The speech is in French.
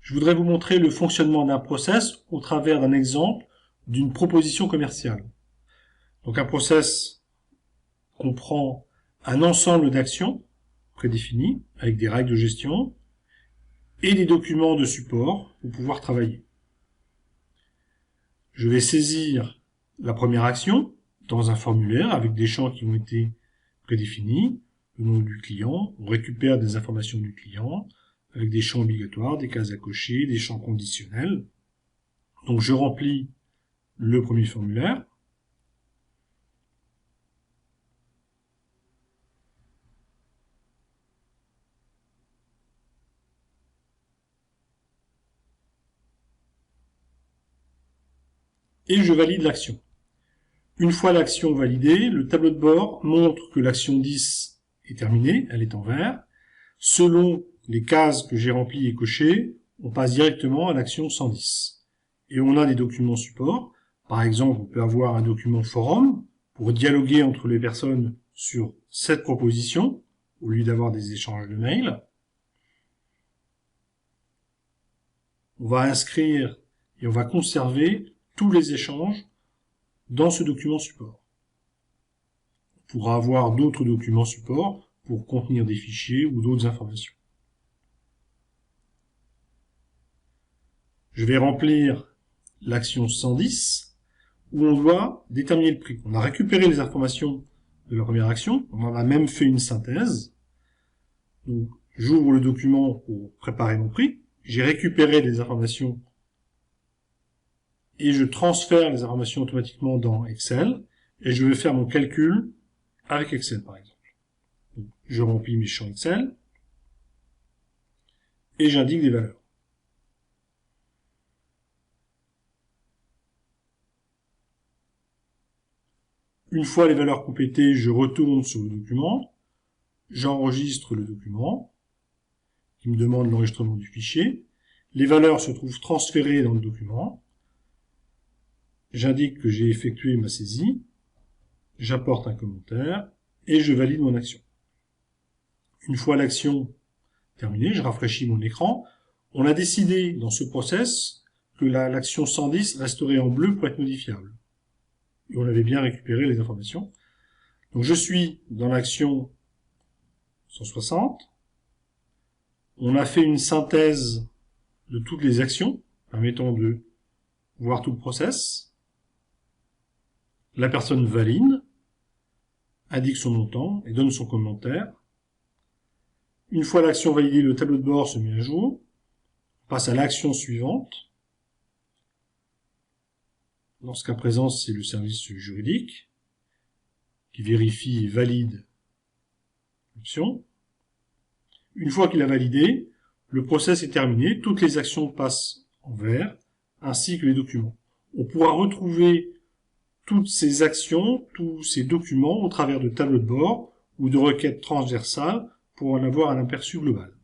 Je voudrais vous montrer le fonctionnement d'un process au travers d'un exemple d'une proposition commerciale. Donc un process comprend un ensemble d'actions prédéfinies avec des règles de gestion et des documents de support pour pouvoir travailler. Je vais saisir la première action dans un formulaire avec des champs qui ont été prédéfinis, le nom du client, on récupère des informations du client, avec des champs obligatoires, des cases à cocher, des champs conditionnels. Donc je remplis le premier formulaire. Et je valide l'action. Une fois l'action validée, le tableau de bord montre que l'action 10 est terminée, elle est en vert. Selon les cases que j'ai remplies et cochées, on passe directement à l'action 110. Et on a des documents support. Par exemple, on peut avoir un document forum pour dialoguer entre les personnes sur cette proposition, au lieu d'avoir des échanges de mails. On va inscrire et on va conserver tous les échanges dans ce document support. On pourra avoir d'autres documents support pour contenir des fichiers ou d'autres informations. Je vais remplir l'action 110 où on doit déterminer le prix. On a récupéré les informations de la première action, on en a même fait une synthèse. Donc j'ouvre le document pour préparer mon prix, j'ai récupéré les informations et je transfère les informations automatiquement dans Excel et je vais faire mon calcul avec Excel par exemple. Donc, je remplis mes champs Excel et j'indique des valeurs. Une fois les valeurs complétées, je retourne sur le document, j'enregistre le document qui me demande l'enregistrement du fichier. Les valeurs se trouvent transférées dans le document. J'indique que j'ai effectué ma saisie, j'apporte un commentaire et je valide mon action. Une fois l'action terminée, je rafraîchis mon écran. On a décidé dans ce process que l'action 110 resterait en bleu pour être modifiable. Et on avait bien récupéré les informations. Donc je suis dans l'action 160. On a fait une synthèse de toutes les actions, permettant de voir tout le process. La personne valide, indique son montant et donne son commentaire. Une fois l'action validée, le tableau de bord se met à jour. On passe à l'action suivante. Dans ce cas présent, c'est le service juridique qui vérifie et valide l'action. Une fois qu'il a validé, le process est terminé. Toutes les actions passent en vert, ainsi que les documents. On pourra retrouver toutes ces actions, tous ces documents au travers de tableaux de bord ou de requêtes transversales pour en avoir un aperçu global.